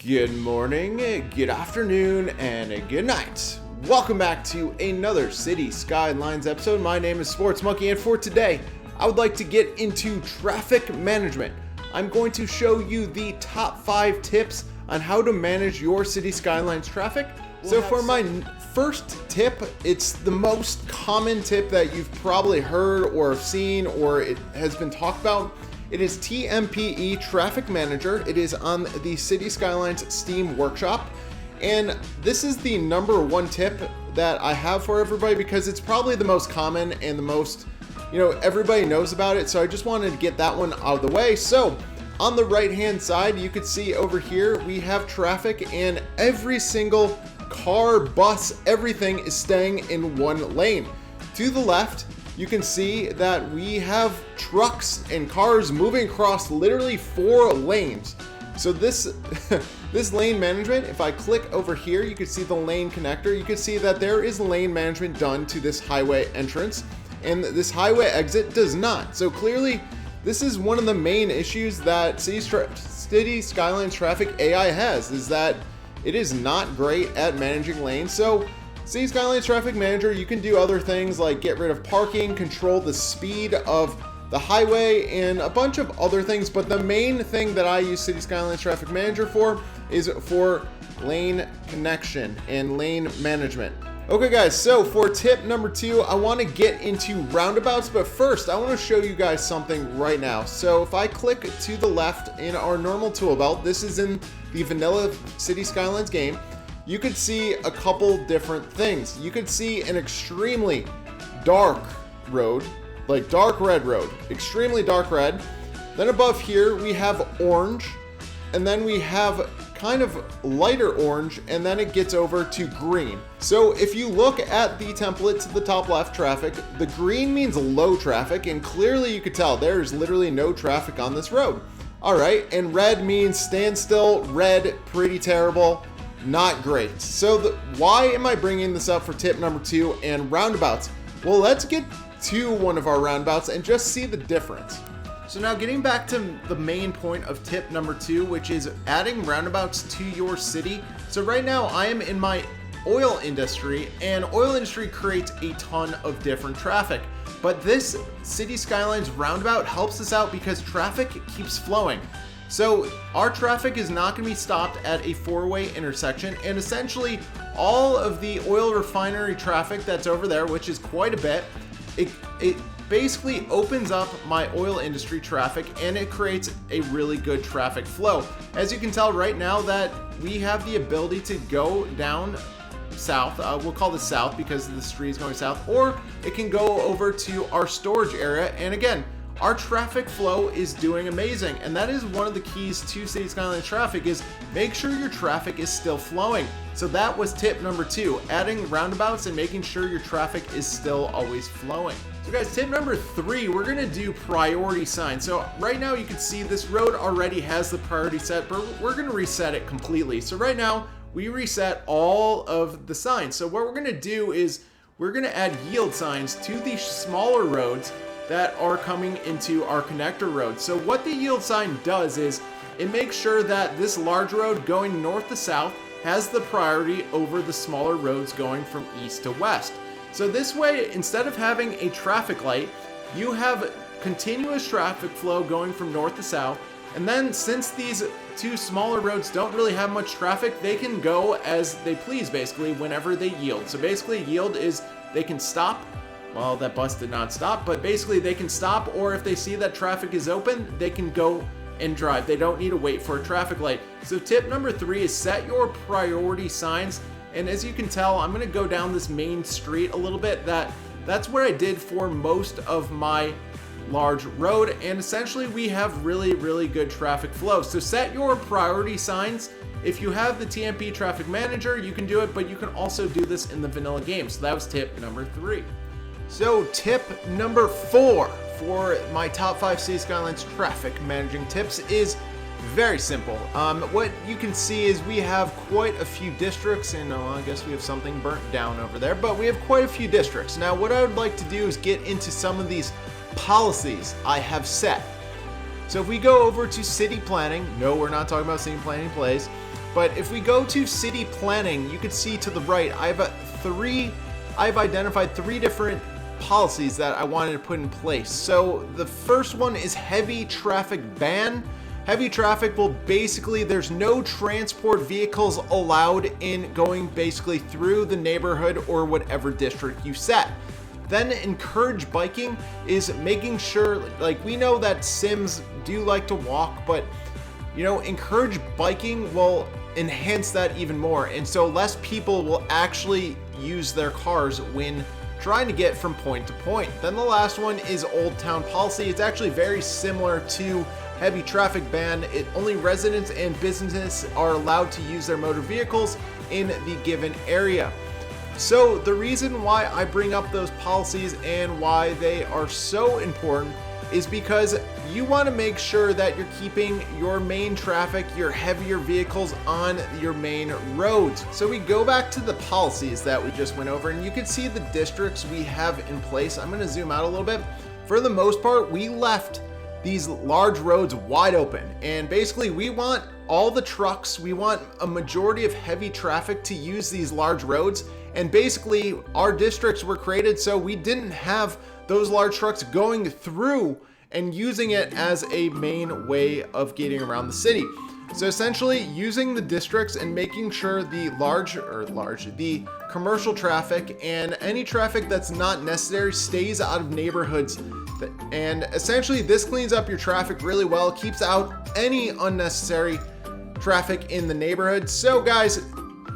Good morning, good afternoon, and good night. Welcome back to another City Skylines episode. My name is Sports Monkey, and for today, I would like to get into traffic management. I'm going to show you the top 5 tips on how to manage your City Skylines traffic. So for my first tip, it's the most common tip that you've probably heard or seen or it has been talked about. It is TMPE Traffic Manager. It is on the City Skylines Steam Workshop. And this is the #1 tip that I have for everybody because it's probably the most common and the most, everybody knows about it. So I just wanted to get that one out of the way. So on the right hand side, you can see over here, we have traffic and every single car, bus, everything is staying in one lane. To the left, you can see that we have trucks and cars moving across literally 4 lanes. So this this lane management, if I click over here, you can see the lane connector. You can see that there is lane management done to this highway entrance, and this highway exit does not. So clearly, this is one of the main issues that City Skylines Traffic AI has, is that it is not great at managing lanes. So City Skylines Traffic Manager, you can do other things like get rid of parking, control the speed of the highway, and a bunch of other things. But the main thing that I use City Skylines Traffic Manager for is for lane connection and lane management. Okay guys, so for tip #2, I want to get into roundabouts, but first I want to show you guys something right now. So if I click to the left in our normal tool belt, this is in the vanilla City Skylines game, you could see a couple different things. You could see an extremely dark road, like dark red road, extremely dark red. Then above here we have orange, and then we have kind of lighter orange, and then it gets over to green. So if you look at the template to the top left, traffic, the green means low traffic, and clearly you could tell there's literally no traffic on this road. All right, and red means standstill, red, pretty terrible, not great. So why am I bringing this up for tip #2 and roundabouts? Well, let's get to one of our roundabouts and just see the difference. So now getting back to the main point of tip #2, which is adding roundabouts to your city. So right now I am in my oil industry, and oil industry creates a ton of different traffic. But this City Skylines roundabout helps us out because traffic keeps flowing. So our traffic is not going to be stopped at a 4-way intersection, and essentially all of the oil refinery traffic that's over there, which is quite a bit, it basically opens up my oil industry traffic, and it creates a really good traffic flow. As you can tell right now that we have the ability to go down south, we'll call this south because the street is going south, or it can go over to our storage area, and again, our traffic flow is doing amazing. And that is one of the keys to City Skylines traffic, is make sure your traffic is still flowing. So that was tip #2, adding roundabouts and making sure your traffic is still always flowing. So guys, tip #3, we're gonna do priority signs. So right now you can see this road already has the priority set, but we're gonna reset it completely. So right now we reset all of the signs. So what we're gonna do is we're gonna add yield signs to the smaller roads that are coming into our connector road. So what the yield sign does is it makes sure that this large road going north to south has the priority over the smaller roads going from east to west. So this way, instead of having a traffic light, you have continuous traffic flow going from north to south. And then since these 2 smaller roads don't really have much traffic, they can go as they please basically whenever they yield. So basically yield is they can stop. Well, that bus did not stop, but basically they can stop, or if they see that traffic is open, they can go and drive. They don't need to wait for a traffic light. So tip #3 is set your priority signs. And as you can tell, I'm gonna go down this main street a little bit. That's where I did for most of my large road. And essentially we have really, really good traffic flow. So set your priority signs. If you have the TMP Traffic Manager, you can do it, but you can also do this in the vanilla game. So that was tip #3. So tip #4 for my top 5 City Skylines traffic managing tips is very simple. What you can see is we have quite a few districts, and I guess we have something burnt down over there, but we have quite a few districts. Now what I would like to do is get into some of these policies I have set. So if we go over to city planning, no, we're not talking about city planning plays. But if we go to city planning, you can see to the right, I've identified 3 different policies that I wanted to put in place. So the first one is heavy traffic ban. Heavy traffic will basically, there's no transport vehicles allowed in going basically through the neighborhood or whatever district you set. Then encourage biking is making sure, like, we know that Sims do like to walk, but you know, encourage biking will enhance that even more. And so less people will actually use their cars when trying to get from point to point. Then the last one is Old Town policy. It's actually very similar to heavy traffic ban. Only residents and businesses are allowed to use their motor vehicles in the given area. So the reason why I bring up those policies and why they are so important is because you want to make sure that you're keeping your main traffic, your heavier vehicles on your main roads. So we go back to the policies that we just went over, and you can see the districts we have in place. I'm going to zoom out a little bit. For the most part, we left these large roads wide open, and basically we want all the trucks, we want a majority of heavy traffic to use these large roads. And basically our districts were created so we didn't have those large trucks going through and using it as a main way of getting around the city. So essentially using the districts and making sure the the commercial traffic and any traffic that's not necessary stays out of neighborhoods. And essentially this cleans up your traffic really well, keeps out any unnecessary traffic in the neighborhood. So guys,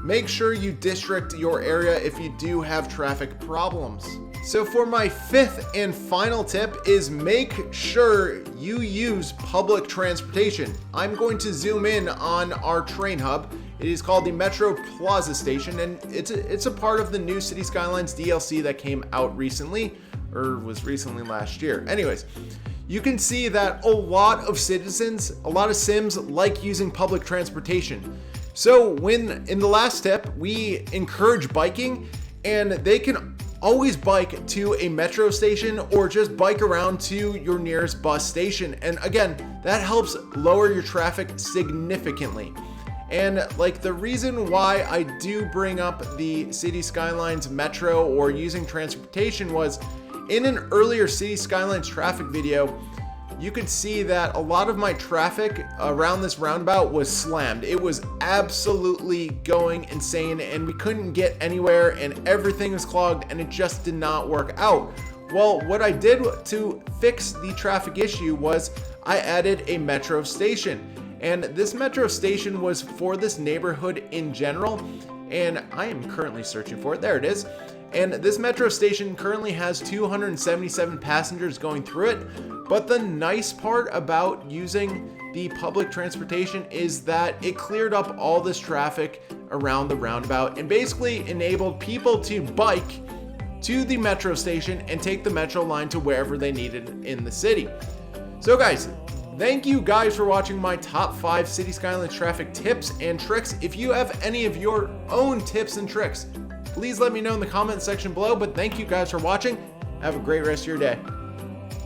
make sure you district your area if you do have traffic problems. So for my 5th and final tip is make sure you use public transportation. I'm going to zoom in on our train hub. It is called the Metro Plaza Station, and it's a part of the new City Skylines DLC that came out recently, or was recently last year. Anyways, you can see that a lot of citizens, a lot of Sims like using public transportation. So when in the last tip, we encourage biking, and they can always bike to a metro station or just bike around to your nearest bus station. And again, that helps lower your traffic significantly. And like the reason why I do bring up the City Skylines Metro or using transportation was in an earlier City Skylines traffic video, you could see that a lot of my traffic around this roundabout was slammed. It was absolutely going insane and we couldn't get anywhere and everything was clogged and it just did not work out. Well, what I did to fix the traffic issue was I added a metro station. And this metro station was for this neighborhood in general. And I am currently searching for it. There it is. And this metro station currently has 277 passengers going through it. But the nice part about using the public transportation is that it cleared up all this traffic around the roundabout and basically enabled people to bike to the metro station and take the metro line to wherever they needed in the city. So guys, thank you guys for watching my top 5 City Skylines traffic tips and tricks. If you have any of your own tips and tricks, please let me know in the comment section below. But thank you guys for watching. Have a great rest of your day.